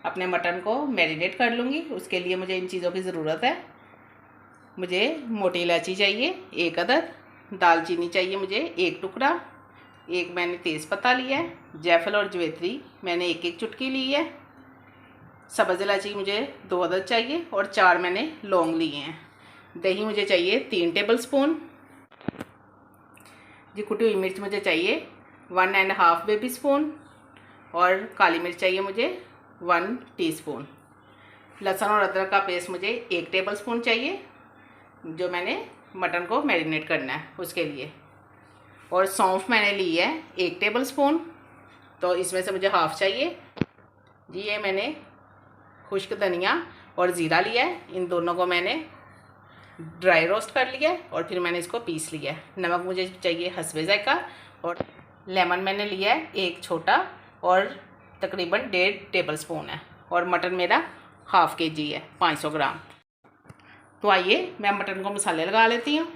अपने मटन को मैरिनेट कर लूँगी। उसके लिए मुझे इन चीज़ों की ज़रूरत है। मुझे मोटी इलायची चाहिए 1 अदद, दालचीनी चाहिए मुझे 1 टुकड़ा, एक मैंने तेज़पत्ता लिया है, जायफल और जवित्री मैंने 1-1 चुटकी ली है, सब्ज़ इलायची मुझे 2 अदद चाहिए और 4 मैंने लौंग लिए हैं। दही मुझे चाहिए 3 टेबल स्पून। जी कुटी हुई मिर्च मुझे चाहिए 1.5 बेबी स्पून और काली मिर्च चाहिए मुझे 1 टीस्पून। लहसुन और अदरक का पेस्ट मुझे 1 टेबल स्पून चाहिए, जो मैंने मटन को मैरिनेट करना है उसके लिए। और सौंफ मैंने ली है 1 टेबल स्पून, तो इसमें से मुझे हाफ़ चाहिए। जी ये मैंने खुश्क धनिया और ज़ीरा लिया है, इन दोनों को मैंने ड्राई रोस्ट कर लिया है और फिर मैंने इसको पीस लिया है। नमक मुझे चाहिए हस्बे ज़ायक़ा और लेमन मैंने लिया है 1 छोटा और तकरीबन 1.5 टेबल स्पून है। और मटन मेरा हाफ़ kg है 500 ग्राम। तो आइए मैं मटन को मसाले लगा लेती हूँ।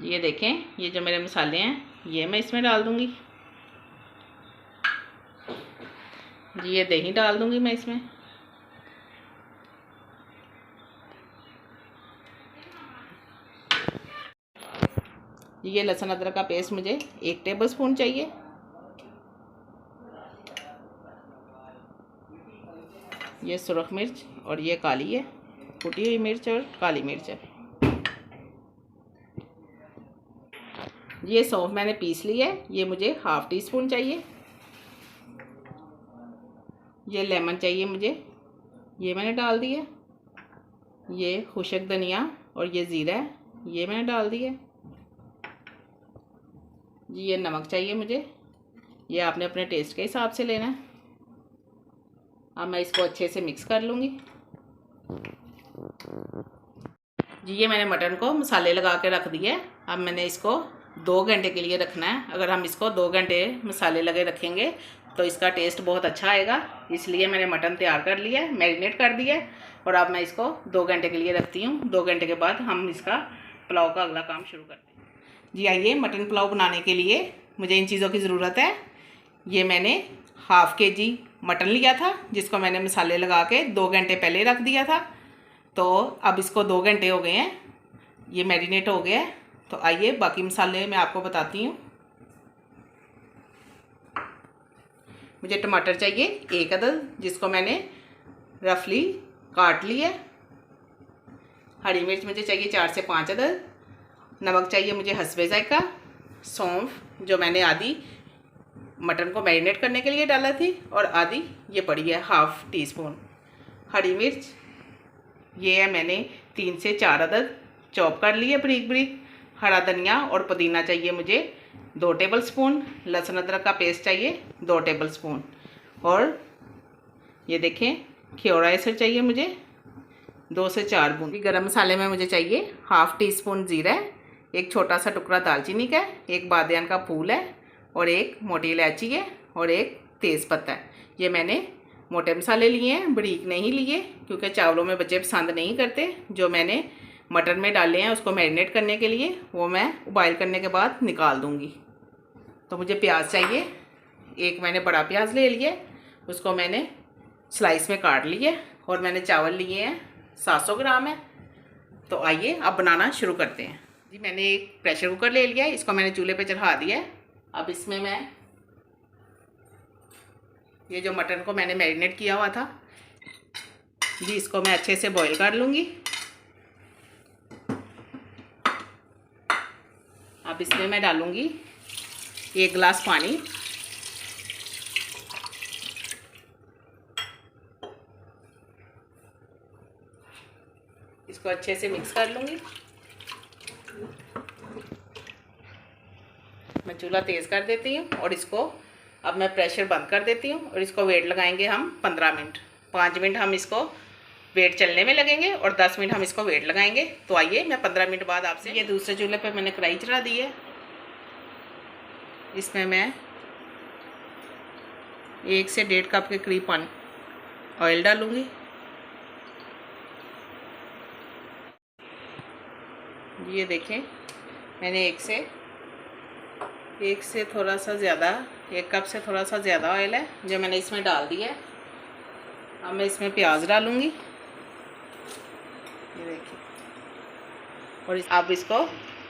ये देखें, ये जो मेरे मसाले हैं ये मैं इसमें डाल दूँगी। जी ये दही डाल दूँगी मैं इसमें। ये लहसुन अदरक का पेस्ट मुझे 1 टेबल स्पून चाहिए। ये सुरख मिर्च और ये काली है, कुटी हुई मिर्च और काली मिर्च है। ये सौंफ मैंने पीस ली है, ये मुझे हाफ़ टी स्पून चाहिए। ये लेमन चाहिए मुझे, ये मैंने डाल दिया। ये खुश्क धनिया और ये ज़ीरा है, ये मैंने डाल दिया। जी ये नमक चाहिए मुझे, ये आपने अपने टेस्ट के हिसाब से लेना है। अब मैं इसको अच्छे से मिक्स कर लूँगी। जी ये मैंने मटन को मसाले लगा के रख दिए। अब मैंने इसको 2 घंटे के लिए रखना है। अगर हम इसको 2 घंटे मसाले लगे रखेंगे तो इसका टेस्ट बहुत अच्छा आएगा, इसलिए मैंने मटन तैयार कर लिया है, मैरिनेट कर दिया है और अब मैं इसको 2 घंटे के लिए रखती हूँ। 2 घंटे के बाद हम इसका पुलाव का अगला काम शुरू करते हैं। जी आइए, मटन पुलाव बनाने के लिए मुझे इन चीज़ों की ज़रूरत है। ये मैंने हाफ़ kg मटन लिया था, जिसको मैंने मसाले लगा के 2 घंटे पहले रख दिया था। तो अब इसको 2 घंटे हो गए हैं, ये मैरिनेट हो गया है। तो आइए बाकी मसाले मैं आपको बताती हूँ। मुझे टमाटर चाहिए 1 अदद, जिसको मैंने रफली काट लिया। हरी मिर्च मुझे चाहिए 4 से 5 अदद। नमक चाहिए मुझे हस्बे ज़ायक़ा। सौंफ जो मैंने आधी मटन को मैरिनेट करने के लिए डाला थी और आधी ये पड़ी है हाफ़ टी स्पून। हरी मिर्च ये है मैंने 3 से 4 अदद चॉप कर लिए बारीक बारीक। हरा धनिया और पुदीना चाहिए मुझे 2 टेबल स्पून। लहसुन अदरक का पेस्ट चाहिए 2 टेबल स्पून। और ये देखें, ख्योरा एसर चाहिए मुझे 2 से 4 बूंद। गरम मसाले में मुझे चाहिए हाफ़ टी स्पून ज़ीरा, 1 छोटा सा टुकड़ा दालचीनी का, 1 बादियान का फूल है और 1 मोटी इलायची है और 1 तेज़पत्ता है। ये मैंने मोटे मसाले लिए हैं, बारीक नहीं लिए, क्योंकि चावलों में बच्चे पसंद नहीं करते। जो मैंने मटन में डाले हैं उसको मैरिनेट करने के लिए, वो मैं उबाइल करने के बाद निकाल दूँगी। तो मुझे प्याज चाहिए, 1 मैंने बड़ा प्याज ले लिया, उसको मैंने स्लाइस में काट लिया। और मैंने चावल लिए हैं 700 ग्राम है। तो आइए अब बनाना शुरू करते हैं। जी मैंने एक प्रेशर कुकर ले लिया है, इसको मैंने चूल्हे पे चढ़ा दिया है। अब इसमें मैं ये जो मटन को मैंने मैरिनेट किया हुआ था जी, इसको मैं अच्छे से बॉईल कर लूँगी। अब इसमें मैं डालूँगी 1 गिलास पानी। इसको अच्छे से मिक्स कर लूँगी। मैं चूल्हा तेज़ कर देती हूँ और इसको अब मैं प्रेशर बंद कर देती हूँ और इसको वेट लगाएंगे हम 15 मिनट। 5 मिनट हम इसको वेट चलने में लगेंगे और 10 मिनट हम इसको वेट लगाएंगे। तो आइए मैं 15 मिनट बाद आपसे। ये दूसरे चूल्हे पे मैंने कढ़ाई चढ़ा दी है, इसमें मैं 1 से 1.5 कप के करीब ऑयल डालूँगी। ये देखें, मैंने 1 से एक से थोड़ा सा ज़्यादा, 1 कप से थोड़ा सा ज़्यादा ऑयल है जो मैंने इसमें डाल दिया है। अब मैं इसमें प्याज डालूँगी, ये देखिए, और अब इसको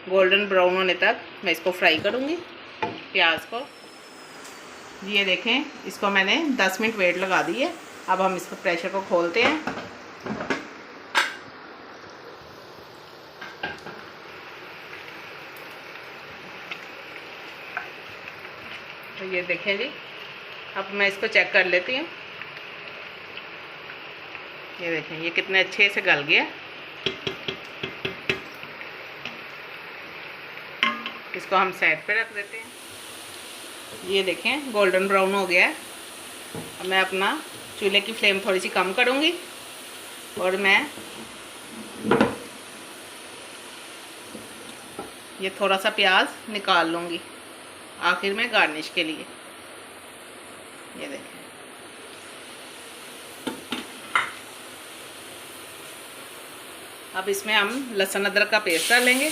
गोल्डन ब्राउन होने तक मैं इसको फ्राई करूँगी प्याज को। ये देखें, इसको मैंने 10 मिनट वेट लगा दी है। अब हम इसको प्रेशर को खोलते हैं। तो ये देखें जी, अब मैं इसको चेक कर लेती हूँ। ये देखें, ये कितने अच्छे से गल गया। इसको हम साइड पे रख देते हैं। ये देखें, गोल्डन ब्राउन हो गया है। अब मैं अपना चूल्हे की फ्लेम थोड़ी सी कम करूँगी और मैं ये थोड़ा सा प्याज निकाल लूँगी आखिर में गार्निश के लिए। ये देखें, अब इसमें हम लहसुन अदरक का पेस्ट डालेंगे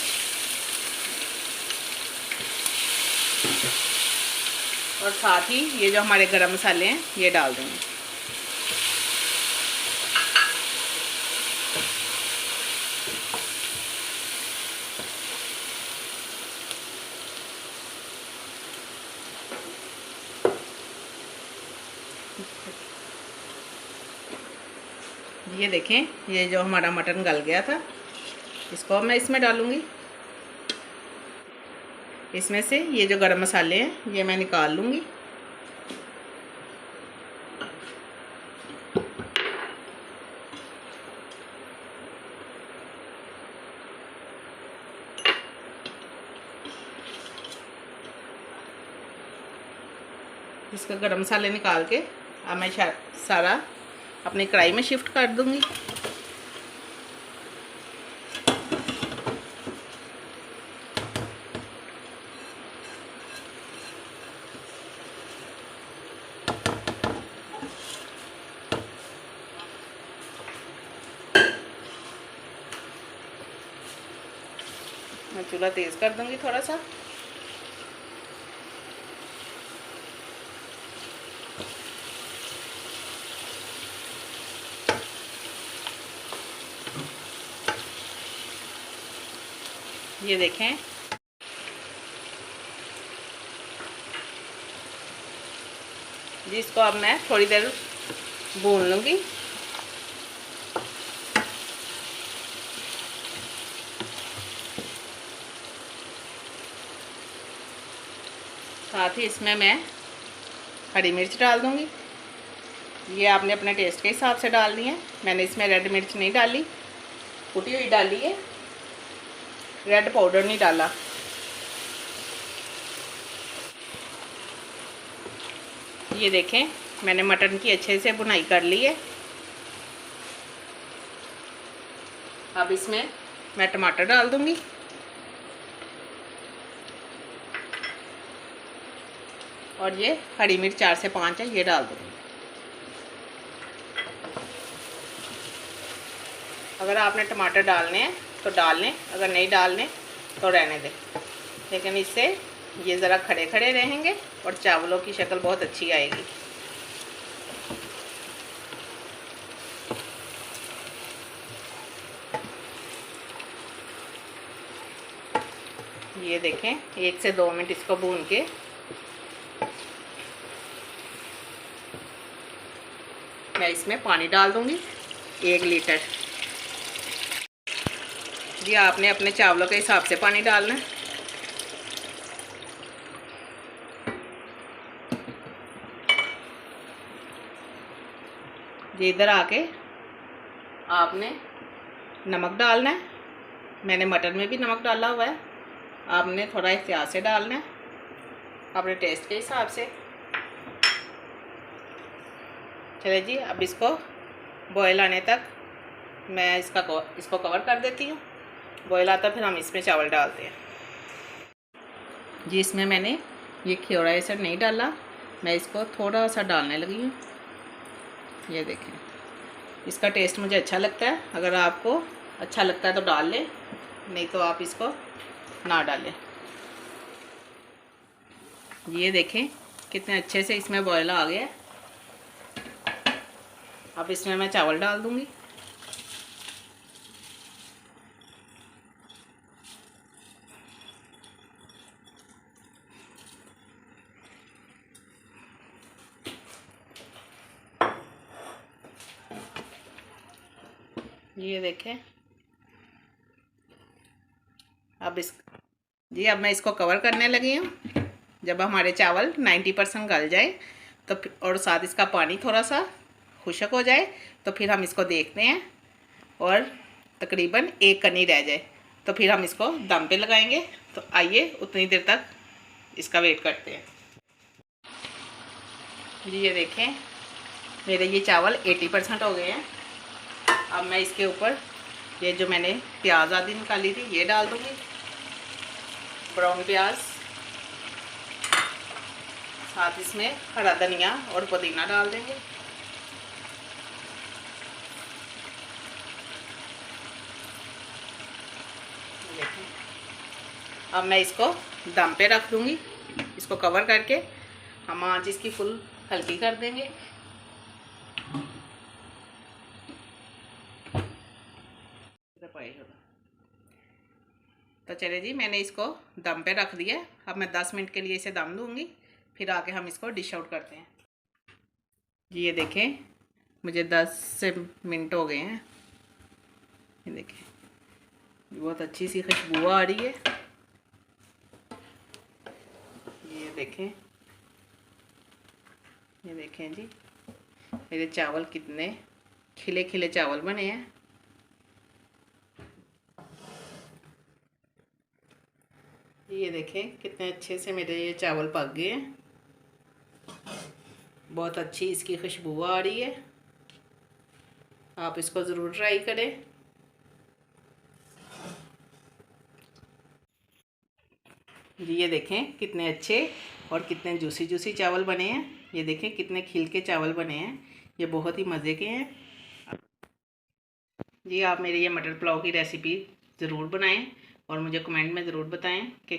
और साथ ही ये जो हमारे गरम मसाले हैं ये डाल देंगे। ये देखें, ये जो हमारा मटन गल गया था, इसको मैं इसमें डालूंगी। इसमें से ये जो गरम मसाले हैं ये मैं निकाल लूँगी। इसका गरम मसाले निकाल के अब मैं सारा अपनी कढ़ाई में शिफ्ट कर दूँगी। मैं चूल्हा तेज़ कर दूँगी थोड़ा सा। ये देखें, जिसको अब मैं थोड़ी देर भून लूँगी। साथ ही इसमें मैं हरी मिर्च डाल दूँगी। ये आपने अपने टेस्ट के हिसाब से डालनी है। मैंने इसमें रेड मिर्च नहीं डाली, कुटी हुई डाली है, रेड पाउडर नहीं डाला। ये देखें, मैंने मटन की अच्छे से भुनाई कर ली है। अब इसमें मैं टमाटर डाल दूँगी और ये हरी मिर्च 4 से 5 है, ये डाल दूँगी। अगर आपने टमाटर डालने हैं तो डाल लें, अगर नहीं डालने तो रहने दें। लेकिन इससे ये ज़रा खड़े खड़े रहेंगे और चावलों की शक्ल बहुत अच्छी आएगी। ये देखें, 1 से 2 मिनट इसको भून के मैं इसमें पानी डाल दूँगी 1 लीटर। जी आपने अपने चावलों के हिसाब से पानी डालना है। जी इधर आके आपने नमक डालना है। मैंने मटन में भी नमक डाला हुआ है, आपने थोड़ा एहतियात से डालना है अपने टेस्ट के हिसाब से। चलिए जी, अब इसको बॉयल आने तक मैं इसको कवर कर देती हूँ। बॉयल आता फिर हम इसमें चावल डालते हैं। जी इसमें मैंने ये खियोड़ा एसिड नहीं डाला, मैं इसको थोड़ा सा डालने लगी हूँ। ये देखें, इसका टेस्ट मुझे अच्छा लगता है। अगर आपको अच्छा लगता है तो डाल लें, नहीं तो आप इसको ना डालें। ये देखें कितने अच्छे से इसमें बॉयल आ गया है। अब इसमें मैं चावल डाल दूंगी। ये देखें अब मैं इसको कवर करने लगी हूँ। जब हमारे चावल 90% गल जाए तो और साथ इसका पानी थोड़ा सा खुश्क हो जाए तो फिर हम इसको देखते हैं, और तकरीबन 1 कनी रह जाए तो फिर हम इसको दम पे लगाएंगे। तो आइए उतनी देर तक इसका वेट करते हैं। ये देखें मेरे ये चावल 80% हो गए हैं। अब मैं इसके ऊपर ये जो मैंने प्याज आदि निकाली थी ये डाल दूँगी, ब्राउन प्याज, साथ इसमें हरा धनिया और पुदीना डाल देंगे। अब मैं इसको दम पे रख दूंगी। इसको कवर करके हम आंच इसकी फुल हल्की कर देंगे। तो चले जी, मैंने इसको दम पे रख दिया। अब मैं 10 मिनट के लिए इसे दम दूंगी, फिर आके हम इसको डिश आउट करते हैं। जी ये देखें मुझे 10 मिनट हो गए हैं। ये देखें बहुत अच्छी सी खुशबू आ रही है। ये देखें जी मेरे चावल कितने खिले खिले चावल बने हैं। ये देखें कितने अच्छे से मेरे ये चावल पक गए हैं। बहुत अच्छी इसकी खुशबू आ रही है। आप इसको ज़रूर ट्राई करें। जी ये देखें कितने अच्छे और कितने जूसी जूसी चावल बने हैं। ये देखें कितने खिल के चावल बने हैं। ये बहुत ही मज़े के हैं। जी आप मेरी ये मटर पुलाव की रेसिपी ज़रूर बनाएं और मुझे कमेंट में ज़रूर बताएं कि